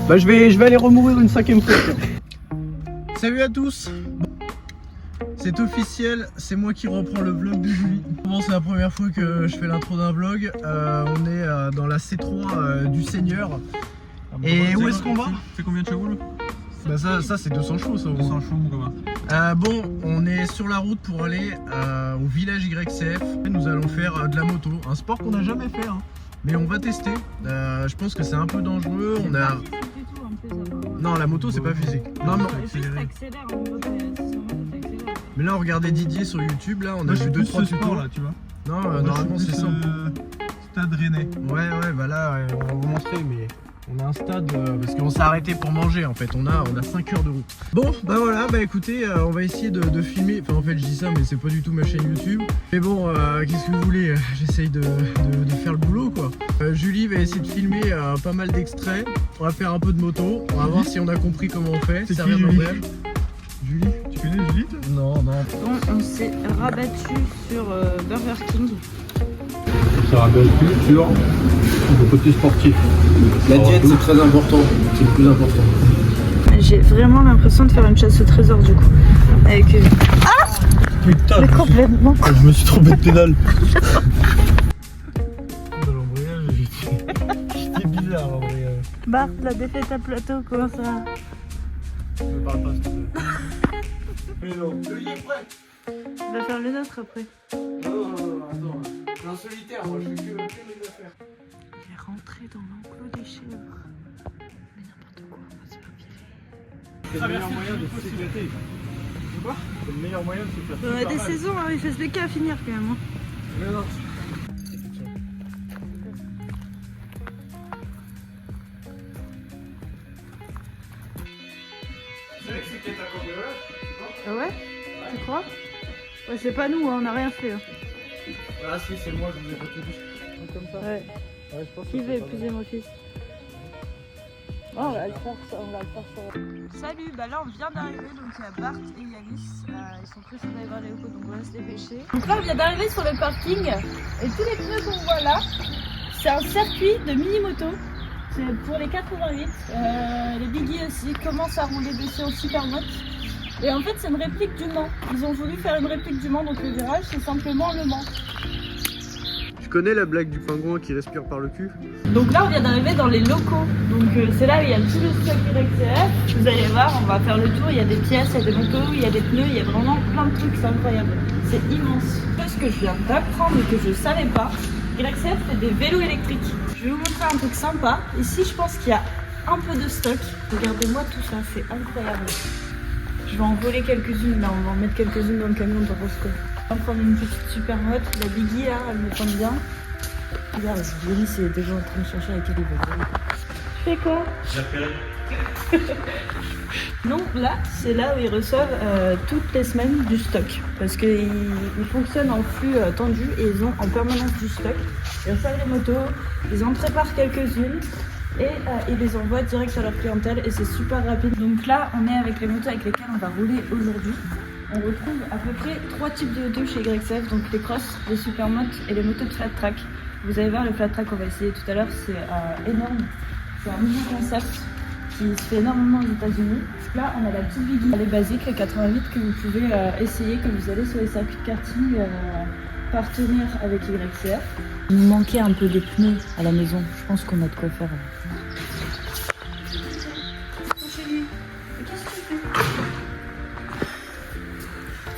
Bah je vais aller remourir une 5e fois. Salut à tous. C'est officiel, c'est moi qui reprends le vlog de Julie. Bon, c'est la première fois que je fais l'intro d'un vlog. On est dans la C3 du Seigneur. Et où est-ce qu'on va? C'est combien de chevaux là? Bah ça c'est 200 chevaux ça. 200 chevaux mon copain. Bon, on est sur la route pour aller au village YCF. Nous allons faire de la moto, un sport qu'on n'a jamais fait, hein. Mais on va tester. Je pense que c'est un peu dangereux. On a... Non, la moto c'est pas physique. Non, non. Mais là, on regardait Didier sur YouTube. Là, on a vu 2-3 tutos là, tu vois. Non, normalement c'est ça. Stade Rennais. Ouais, bah là, on va vous montrer, mais on a un stade parce qu'on s'est arrêté pour manger en fait. On a 5 heures de route. Bon, bah voilà, bah écoutez, on va essayer de filmer. Enfin, en fait, je dis ça, mais c'est pas du tout ma chaîne YouTube. Mais bon, qu'est-ce que vous voulez? J'essaye de faire le boulot quoi. Julie va essayer de filmer pas mal d'extraits. On va faire un peu de moto. On va voir si on a compris comment on fait. C'est qui, Servir Julie? d'embrayage. Julie, tu connais Julie toi? Non. Bon, on s'est rabattu sur Burger King. Ça rappelle plus sur le côté sportif. La diète c'est très important. C'est le plus important. J'ai vraiment l'impression de faire une chasse au trésor du coup. Avec Putain, mais complètement. je me suis trompé de pédale. Dans l'embrayage, C'était bizarre l'embrayage. Bart, la défaite à plateau, comment ça? je me parle pas s'il te plaît. Mais non. On va faire le nôtre après. Non, attends. C'est un solitaire, moi je fais que les affaires. Il est rentré dans l'enclos des chèvres. Mais n'importe quoi, on va se faire virer. C'est le meilleur moyen de se sécuriter. Quoi? C'est le meilleur moyen de se faire On a des saisons, hein, il fait des cas à finir quand même. Hein. Mais non. C'était ta cambriolage? Ah ouais? Tu crois? Ouais, c'est pas nous, hein, on n'a rien fait. Hein. Ah si, c'est moi, je vous ai pas tout dit. Comme ça? Ouais. Ouais, je pense Qui veut épouser mon fils? Oh, on va le faire ça, on va le faire ça. Salut, bah là on vient d'arriver, donc il y a Bart et Yanis. Ils sont pressés d'aller voir les locaux, donc on va se dépêcher. Donc là on vient d'arriver sur le parking et tous les pneus qu'on voit là, c'est un circuit de mini-moto. C'est pour les 88, les biggies aussi commencent à rouler dessus en supermoto. Et en fait c'est une réplique du Mans. Ils ont voulu faire une réplique du Mans, donc le virage c'est simplement le Mans. Tu connais la blague du pingouin qui respire par le cul? Donc là on vient d'arriver dans les locaux, donc c'est là où il y a tout le stock YCF. Vous allez voir, on va faire le tour, il y a des pièces, il y a des motos, il y a des pneus, il y a vraiment plein de trucs, c'est incroyable. C'est immense. Ce que je viens d'apprendre et que je savais pas, YCF fait des vélos électriques. Je vais vous montrer un truc sympa. Ici je pense qu'il y a un peu de stock. Regardez-moi tout ça, c'est incroyable. Je vais en voler quelques-unes là, on va en mettre quelques-unes dans le camion de Roscoe. On va prendre une petite super moto, la Biggie là, elle me tente bien. Regarde, Julie c'est déjà en train de chercher avec elle. Tu fais quoi? Donc là, c'est là où ils reçoivent toutes les semaines du stock. Parce qu'ils fonctionnent en flux tendu et ils ont en permanence du stock. Ils reçoivent les motos, ils en préparent quelques-unes et ils les envoient direct à leur clientèle et c'est super rapide. Donc là, on est avec les motos avec lesquelles on va rouler aujourd'hui. On retrouve à peu près 3 types de motos chez YCF, donc les crosses, les supermotos et les motos de flat track. Vous allez voir le flat track qu'on va essayer tout à l'heure, c'est énorme. C'est un nouveau concept qui se fait énormément aux États-Unis. Là, on a la petite Biggie, elle est basique, la 88 que vous pouvez essayer quand vous allez sur les circuits de karting partenaire avec YCF. Il nous manquait un peu des pneus à la maison. Je pense qu'on a de quoi faire.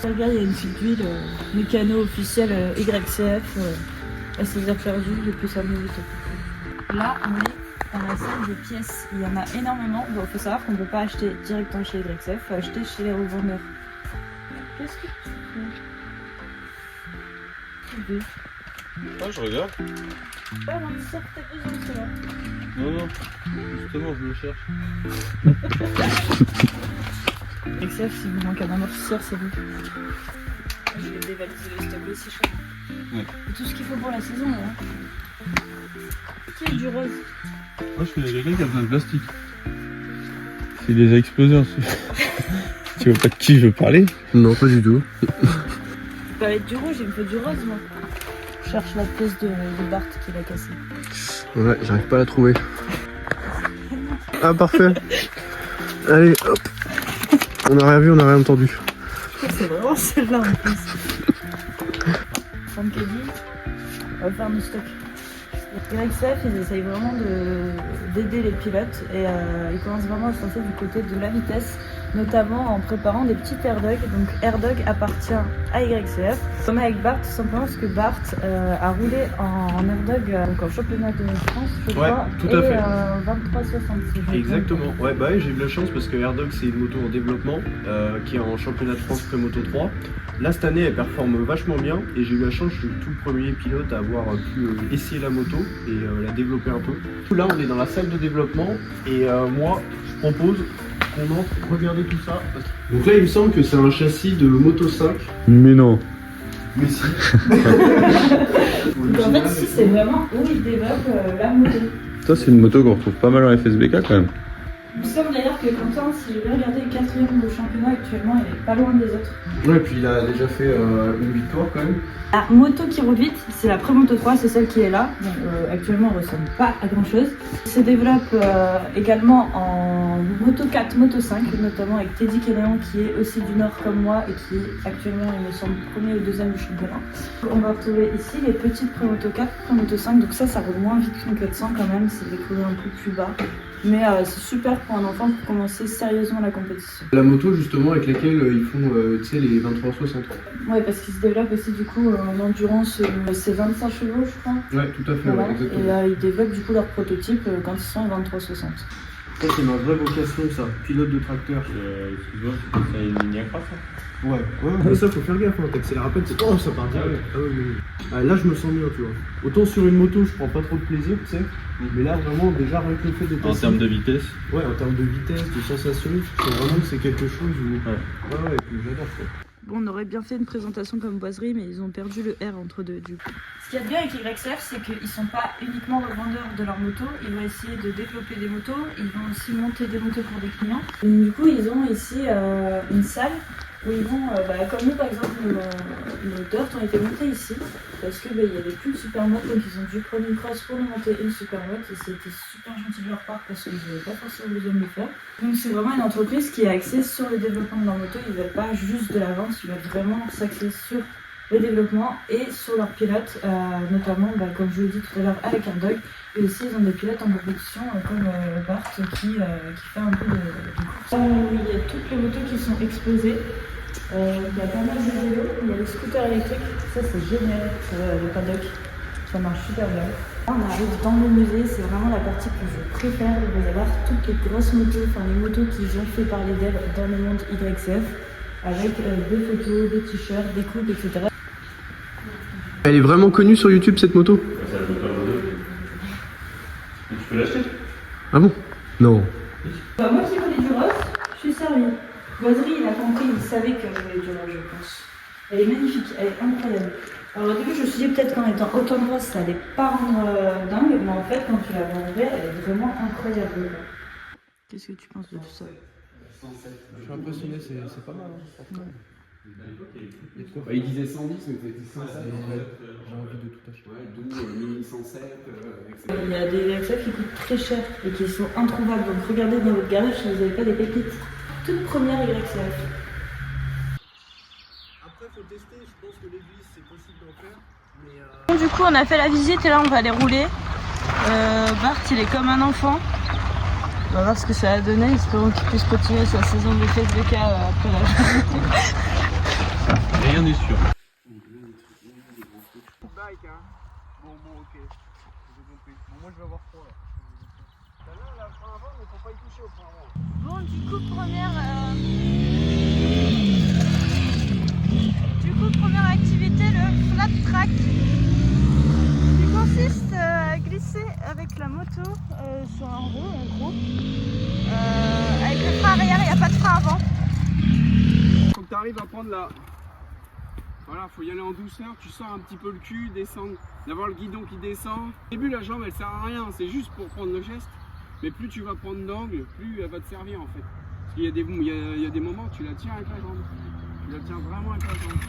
Regarde, il y a une petite d'huile, mécano officiel YCF. Elle s'est déjà perdue depuis sa moto. Là, on est dans la salle des pièces. Il y en a énormément. Bon, il faut savoir qu'on ne peut pas acheter directement chez YCF, il faut acheter chez les revendeurs. Qu'est-ce que tu fais? Ah, je regarde. Ah, on sait que t'as besoin de cela. Non, justement, je le cherche. YCF, si vous manquez un amortisseur, c'est vous. Je vais dévaliser le stock aussi, je crois. Ouais. Et tout ce qu'il faut pour la saison, là. Qui est du rose? Moi, je connais quelqu'un qui a besoin de plastique. C'est déjà explosé ensuite. Tu vois pas de qui je veux parler? Non, pas du tout. Je peux aller du rouge, il me faut du rose, moi. Je cherche la pièce de Bart qui l'a cassée. Ouais, j'arrive pas à la trouver. Ah, parfait. Allez, hop. On n'a rien vu, on n'a rien entendu. C'est vraiment celle-là en plus. Comme dit, on va faire nos stocks. YCF, ils essayent vraiment d'aider les pilotes et ils commencent vraiment à se lancer du côté de la vitesse, notamment en préparant des petits AirDogs. Donc AirDog appartient à YCF, comme avec Bart, tout simplement parce que Bart a roulé en AirDog donc en championnat de France, je crois, tout à fait. 23,66. Exactement, ouais, bah ouais, j'ai eu de la chance parce que AirDog c'est une moto en développement qui est en championnat de France Prémoto 3. Là cette année elle performe vachement bien et j'ai eu la chance, je suis tout premier pilote à avoir pu essayer la moto et la développer un peu. Là on est dans la salle de développement et moi je propose qu'on entre regarder tout ça. Donc là il me semble que c'est un châssis de Moto 5. Mais non. Mais si. Donc en fait, si c'est vraiment où ils développent la moto. Ça, c'est une moto qu'on retrouve pas mal en FSBK quand même. Il me semble d'ailleurs que Quentin, si je vais regarder le 4ème au championnat actuellement, il est pas loin des autres. Ouais, puis il a déjà fait une victoire quand même. La moto qui roule vite, c'est la Prémoto 3, c'est celle qui est là. Bon, actuellement, elle ressemble pas à grand chose. Elle se développe également en Moto 4, Moto 5, notamment avec Teddy Kénéan qui est aussi du Nord comme moi et qui est actuellement, il me semble, premier ou deuxième du championnat. On va retrouver ici les petites Prémoto 4, Prémoto 5, donc ça roule moins vite qu'une 400 quand même, c'est des coulées un peu plus bas. Mais c'est super pour un enfant pour commencer sérieusement la compétition. La moto justement avec laquelle ils font tu sais les 23-60. Ouais, parce qu'ils se développent aussi du coup en endurance, c'est 25 chevaux je crois. Ouais, tout à fait, Voilà. ouais, exactement. Et là ils développent du coup leur prototype quand ils sont 23-60. Ça c'est ma vraie vocation ça, pilote de tracteur. Excuse-moi, c'est une ligne à croix, ça? Ouais, mais ça faut faire gaffe, hein, t'accélères à peine, c'est oh ça part direct. Ah ouais, mais... là je me sens mieux, tu vois. Autant sur une moto je prends pas trop de plaisir, tu sais. Mais là vraiment déjà rien que le fait de En passer- termes de vitesse. Ouais, en termes de vitesse, de sensation, je sens vraiment que c'est quelque chose où... Ouais, et puis j'adore quoi. Bon, on aurait bien fait une présentation comme boiserie, mais ils ont perdu le R entre deux du coup. Ce qu'il y a de bien avec YCF, c'est qu'ils sont pas uniquement revendeurs de leurs motos, ils vont essayer de développer des motos, ils vont aussi monter des motos pour des clients. Et du coup, ils ont ici une salle où ils vont, comme nous par exemple, nos dirt ont été montés ici, parce que il y avait plus de supermoto, donc ils ont dû prendre une crosse pour nous monter une supermoto, et c'était super gentil de leur part parce qu'ils n'avaient pas forcément besoin de le faire. Donc c'est vraiment une entreprise qui est axée sur le développement de leur moto, ils ne veulent pas juste de la vente, ils veulent vraiment s'axer sur le développement et sur leurs pilotes, notamment comme je vous l'ai dit tout à l'heure avec AirDog, et aussi ils ont des pilotes en compétition comme Bart qui fait un peu de course. Il y a toutes les motos qui sont exposées, il y a pas mal de vélos, il y a les scooters électriques, ça c'est génial, le paddock, ça marche super bien. Là, on arrive dans le musée, c'est vraiment la partie que je préfère, il va y avoir toutes les grosses motos, enfin les motos qu'ils ont fait parler d'elles dans le monde YCF, avec des photos, des t-shirts, des coupes, etc. Elle est vraiment connue sur YouTube cette moto? Ça vaut pas beaucoup. Tu peux l'acheter? Ah bon? Non. Moi qui voulais du rose, je suis servie. Boiserie, il a compris, il savait que je voulais du rose, je pense. Elle est magnifique, elle est incroyable. Alors au début, je me suis dit peut-être qu'en étant autant de rose, ça allait pas rendre dingue, mais en fait, quand tu la vois en vrai, elle est vraiment incroyable. Qu'est-ce que tu penses de tout ça? Je suis impressionné, c'est pas mal. Hein, il disait 110, mais c'était 107. j'ai envie de tout acheter. Ouais, d'où 1107, etc. Il y a des YCF qui coûtent très cher et qui sont introuvables, donc regardez dans votre garage si vous n'avez pas des pépites. Toute première YCF. Après, faut tester, je pense que l'église, c'est possible d'en faire. Mais Du coup, on a fait la visite et là, on va aller rouler. Bart, il est comme un enfant. On va voir ce que ça a donné. Espérons qu'il puisse continuer sa saison de FSBK après la Rien n'est sûr. bike, hein. Bon, ok. J'ai compris. Bon, moi, je vais avoir froid, là. Celle-là, elle a frein avant, mais faut pas y toucher au frein avant. Bon, du coup, première activité, le flat track. Qui consiste à glisser avec la moto sur un rond, en gros. Avec le frein arrière, il n'y a pas de frein avant. Faut que tu arrives à prendre la... Voilà, faut y aller en douceur, tu sors un petit peu le cul, descendre, d'avoir le guidon qui descend. Au début, la jambe, elle sert à rien, c'est juste pour prendre le geste. Mais plus tu vas prendre d'angle, plus elle va te servir en fait. Parce qu'il y a des moments où tu la tiens avec la jambe. Tu la tiens vraiment avec la jambe.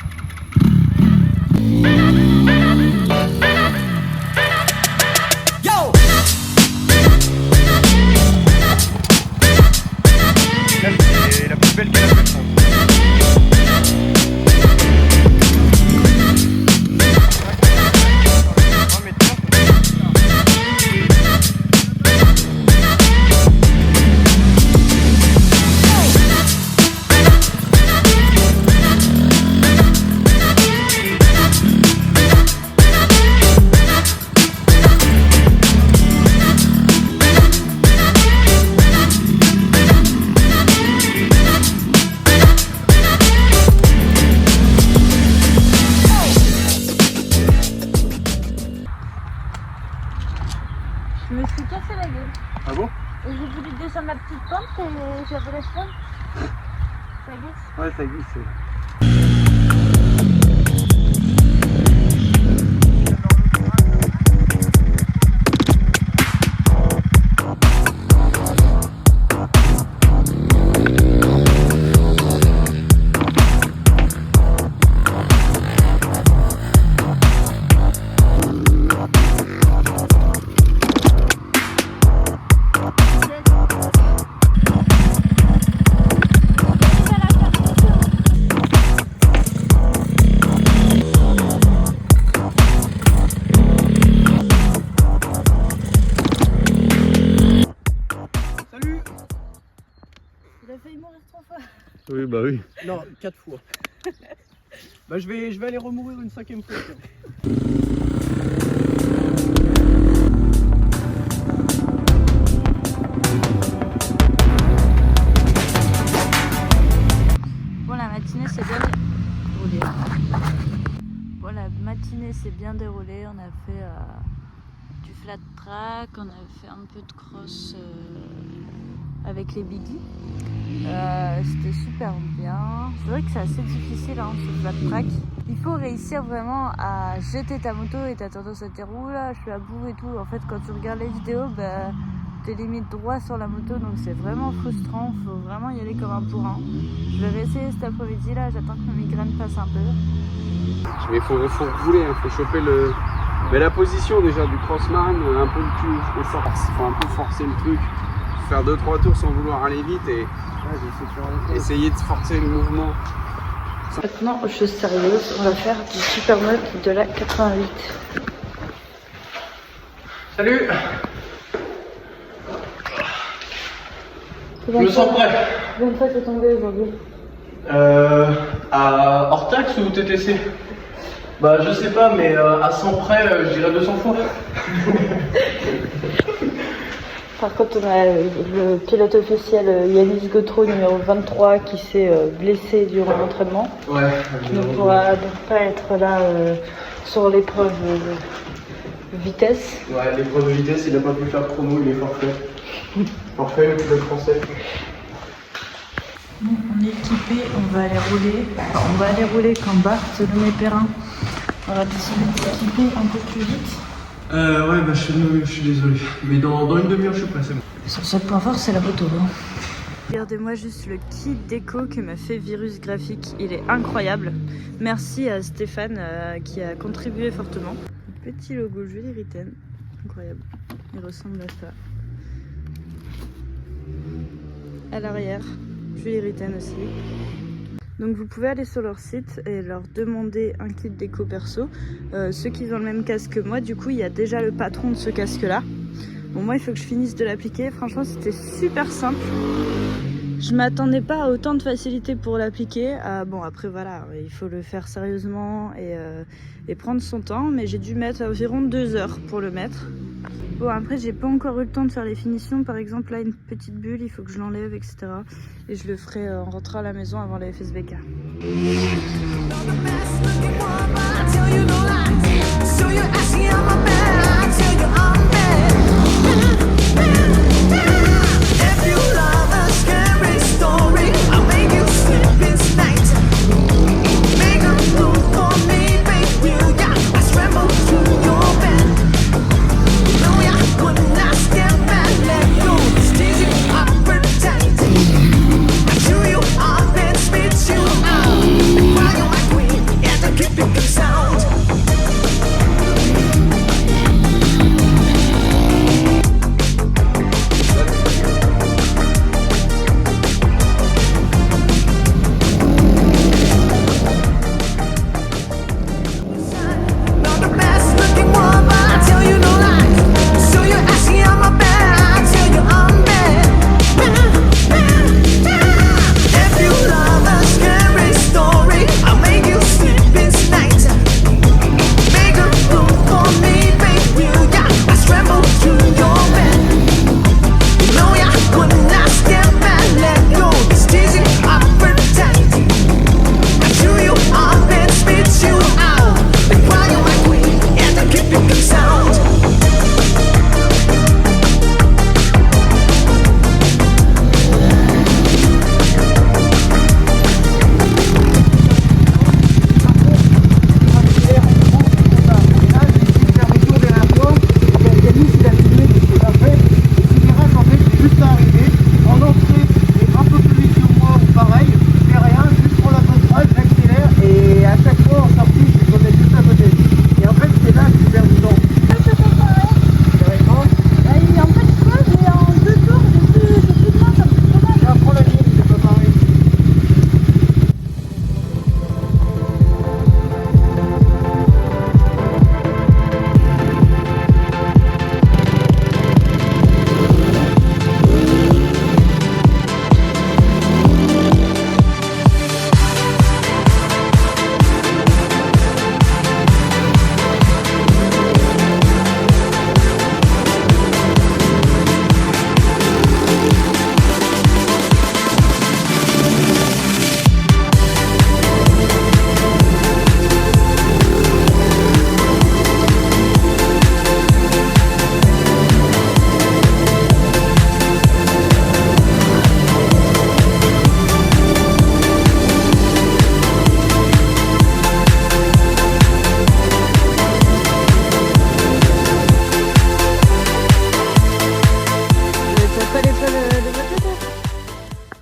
sur ma petite pente et j'avais la seum. Ça glisse. Ouais, ça glisse. Il a failli mourir 3 fois. Oui, bah oui. Non, 4 fois. Bah je vais aller remourir une 5e fois. Tiens. Bon, la matinée s'est bien déroulée. Bon, la matinée s'est bien déroulée. On a fait du flat track, on a fait un peu de cross avec les biggies. C'était super bien. C'est vrai que c'est assez difficile hein, ce flat track. Il faut réussir vraiment à jeter ta moto et t'as tendance à te dire ouh là je suis à bout et tout. En fait quand tu regardes les vidéos, bah, t'es limite droit sur la moto donc c'est vraiment frustrant. Faut vraiment y aller comme un bourrin. Je vais réessayer cet après-midi là, j'attends que ma migraine passe un peu. Mais il faut rouler, il faut choper le... Mais la position déjà du crossman, un peu le cul, il faut un peu forcer le truc. Faire 2-3 tours sans vouloir aller vite et essayer de forcer le mouvement. Maintenant, je suis sérieuse, on va faire du super mode de la 88. Salut. Je me sens prêt. Combien de fois t'es tombé aujourd'hui? À hors-taxe ou TTC? Bah je sais pas, mais à 100 près, je dirais 200 fois. Par contre, on a le pilote officiel Yanis Gautreau, numéro 23, qui s'est blessé durant l'entraînement. Ouais. Il ne pourra donc pas être là sur l'épreuve de vitesse. Ouais, l'épreuve de vitesse, il n'a pas pu faire de chrono, il est forfait. Forfait, le pilote français. Bon, on est équipé, on va aller rouler. Enfin, on va aller rouler quand Bart, le Perrin, aura décidé de s'équiper un peu plus vite. Ouais, bah je suis désolé. Mais dans une demi-heure, je suis prêt, c'est bon. Son seul point fort, c'est la moto. Regardez-moi juste le kit déco que m'a fait Virus Graphique. Il est incroyable. Merci à Stéphane qui a contribué fortement. Petit logo Julie Ritten. Incroyable. Il ressemble à ça. À l'arrière, Julie Ritten aussi. Donc vous pouvez aller sur leur site et leur demander un kit déco perso. Ceux qui ont le même casque que moi, du coup il y a déjà le patron de ce casque là. Bon moi il faut que je finisse de l'appliquer, franchement c'était super simple. Je m'attendais pas à autant de facilité pour l'appliquer. Bon après voilà, il faut le faire sérieusement et prendre son temps, mais j'ai dû mettre environ 2 heures pour le mettre. Bon après j'ai pas encore eu le temps de faire les finitions, par exemple là une petite bulle, il faut que je l'enlève etc. Et je le ferai en rentrant à la maison avant la FSBK.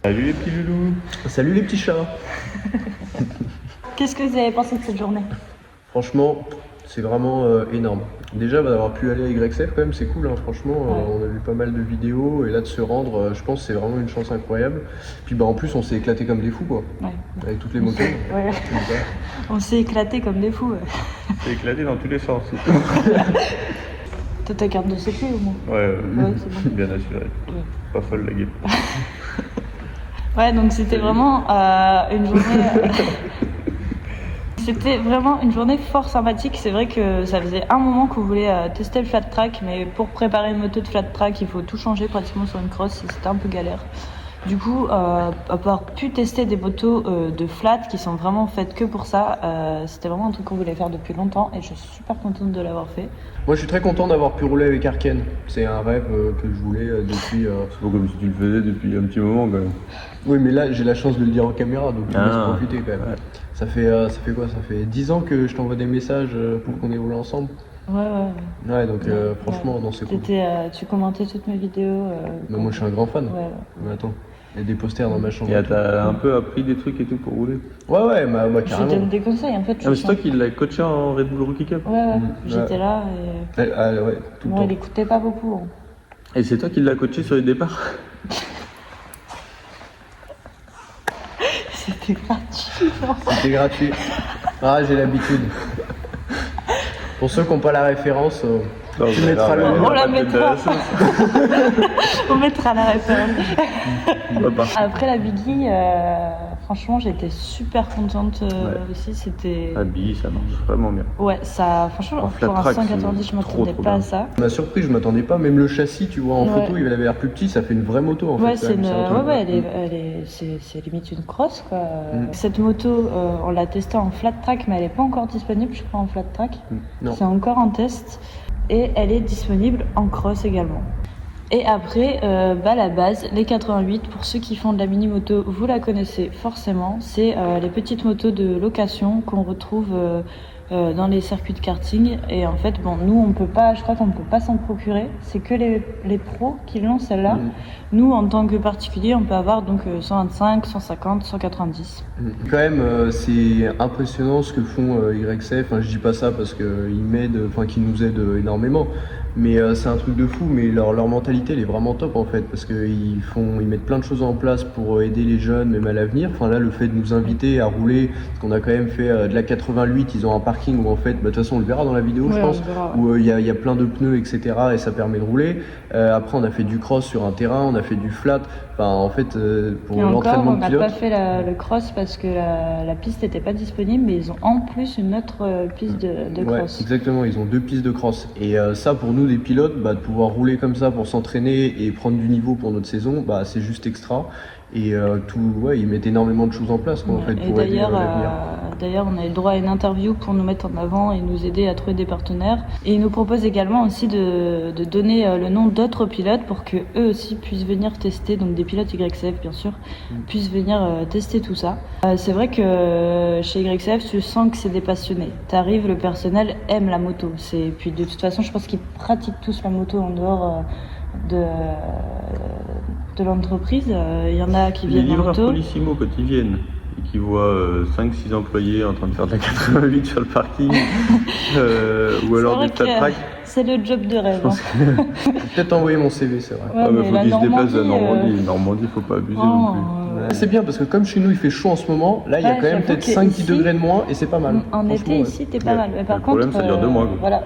Salut les petits loulous. Salut les petits chats. Qu'est-ce que vous avez pensé de cette journée? Franchement, c'est vraiment énorme. Déjà, d'avoir pu aller à YCF, quand même, c'est cool. Hein. Franchement, on a vu pas mal de vidéos et là de se rendre, je pense, que c'est vraiment une chance incroyable. Puis en plus, on s'est éclaté comme des fous, quoi. Ouais. Avec toutes les motos. Ouais. On s'est éclaté comme des fous. Ouais. C'est éclaté dans tous les sens. T'as ta carte de sécu au moins? Ouais, c'est bon. bien assuré. Ouais. Pas folle la game. Ouais, donc c'était vraiment une journée. C'était vraiment une journée fort sympathique. C'est vrai que ça faisait un moment qu'on voulait tester le flat track, mais pour préparer une moto de flat track, il faut tout changer pratiquement sur une cross et c'était un peu galère. Du coup, avoir pu tester des motos de flat qui sont vraiment faites que pour ça, c'était vraiment un truc qu'on voulait faire depuis longtemps et je suis super contente de l'avoir fait. Moi, je suis très content d'avoir pu rouler avec Arken. C'est un rêve que je voulais depuis. C'est pas comme si tu le faisais depuis un petit moment quand même. Oui, mais là, j'ai la chance de le dire en caméra, donc je me laisse profiter quand même. Ouais. Ça fait quoi? Ça fait 10 ans que je t'envoie des messages pour qu'on ait roulé ensemble. Ouais, donc franchement, non, c'est cool. Tu commentais toutes mes vidéos. Bah, moi, je suis un grand fan. Ouais. Mais attends, il y a des posters dans ma chambre. Et t'as un peu appris des trucs et tout pour rouler. Ouais, bah, Je carrément. donne des conseils en fait. Ah, mais c'est toi qui l'as coaché en Red Bull Rookie Cup. Ouais, j'étais là et. Ouais, tout le Moi, temps. il écoutait pas beaucoup. Hein. Et c'est toi qui l'as coaché sur les départs. C'était gratuit. C'était gratuit. Ah, j'ai l'habitude. Pour ceux qui n'ont pas la référence, tu mettras le On la mettra. On mettra la référence. Après la Biggie, franchement, j'étais super contente aussi. C'était. La bille, ça marche vraiment bien. Ouais, ça, franchement, En flat pour un track, 190, je c'est m'attendais trop pas bien. à ça. ça m'a surpris, je m'attendais pas. Même le châssis, tu vois, en Ouais. photo, il avait l'air plus petit, ça fait une vraie moto en Ouais, fait. c'est une. un truc- C'est limite une cross quoi. Cette moto, on l'a testée en flat track, mais elle est pas encore disponible, je crois, en flat track. Non. C'est encore en test et elle est disponible en cross également. Et après, la base, les 88, pour ceux qui font de la mini-moto, vous la connaissez forcément. C'est les petites motos de location qu'on retrouve dans les circuits de karting. Et en fait, nous, on peut pas, je crois qu'on ne peut pas s'en procurer. C'est que les pros qui l'ont, celle-là. Nous, en tant que particulier, on peut avoir donc 125, 150, 190. Quand même, c'est impressionnant ce que font YCF. Enfin, je dis pas ça parce qu'ils m'aident, enfin qu'ils nous aident énormément. Mais c'est un truc de fou, mais leur mentalité elle est vraiment top en fait, parce qu'ils mettent plein de choses en place pour aider les jeunes, même à l'avenir. Enfin là, le fait de nous inviter à rouler, parce qu'on a quand même fait de la 88, ils ont un parking où en fait, de toute façon on le verra dans la vidéo je pense, où il y a plein de pneus etc. et ça permet de rouler. Après on a fait du cross sur un terrain, on a fait du flat, enfin en fait pour l'entraînement de pilote. On n'a pas fait le cross parce que la piste n'était pas disponible, mais ils ont en plus une autre piste de cross. Ouais, exactement, ils ont 2 pistes de cross. Et ça pour nous des pilotes, de pouvoir rouler comme ça pour s'entraîner et prendre du niveau pour notre saison, c'est juste extra. Et ils mettent énormément de choses en place en fait, pour aider l'avenir. D'ailleurs, on a eu le droit à une interview pour nous mettre en avant et nous aider à trouver des partenaires. Et ils nous proposent également aussi de donner le nom d'autres pilotes pour que eux aussi puissent venir tester, donc des pilotes YCF bien sûr, puissent venir tester tout ça. C'est vrai que chez YCF, tu sens que c'est des passionnés. T'arrives, le personnel aime la moto. Puis de toute façon, je pense qu'ils pratiquent tous la moto en dehors de l'entreprise. Il y en a qui viennent en Les livreurs moto. Polissimo, quand ils viennent et qu'ils voient 5-6 employés en train de faire de la 88 sur le parking, ou alors des flat track. C'est le job de rêve. Peut-être envoyer mon CV, c'est vrai. Ouais, mais faut la qu'ils se déplacent à Normandie, Normandie, faut pas abuser non plus. C'est bien parce que comme chez nous il fait chaud en ce moment, là il y a Ouais, quand même j'avoue peut-être que 5-10 ici, degrés de moins et c'est pas mal. En Franchement, été ici, t'es pas mal. Mais par le problème, contre, ça dure 2 mois, quoi. Voilà.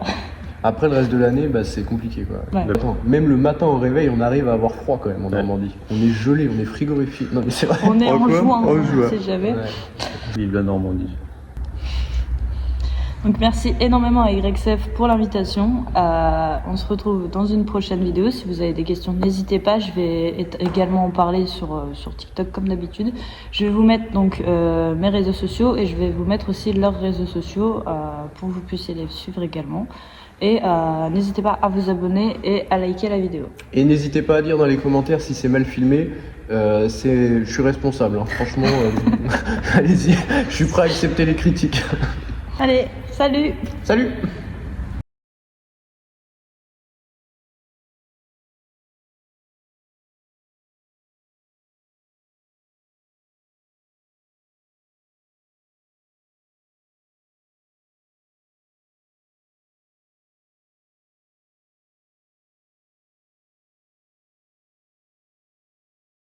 Après le reste de l'année, c'est compliqué quoi. Ouais. Attends, même le matin au réveil, on arrive à avoir froid quand même en Ouais. Normandie. On est gelé, on est frigorifié. Non mais c'est vrai. On est en quoi juin, En juin. si jamais. Ouais. Vive la Normandie. Donc merci énormément à YCF pour l'invitation. On se retrouve dans une prochaine vidéo. Si vous avez des questions, n'hésitez pas. Je vais également en parler sur TikTok comme d'habitude. Je vais vous mettre donc mes réseaux sociaux et je vais vous mettre aussi leurs réseaux sociaux pour que vous puissiez les suivre également. Et n'hésitez pas à vous abonner et à liker la vidéo. Et n'hésitez pas à dire dans les commentaires si c'est mal filmé. Je suis responsable, hein. Franchement. Allez-y, je suis prêt à accepter les critiques. Allez, salut! Salut!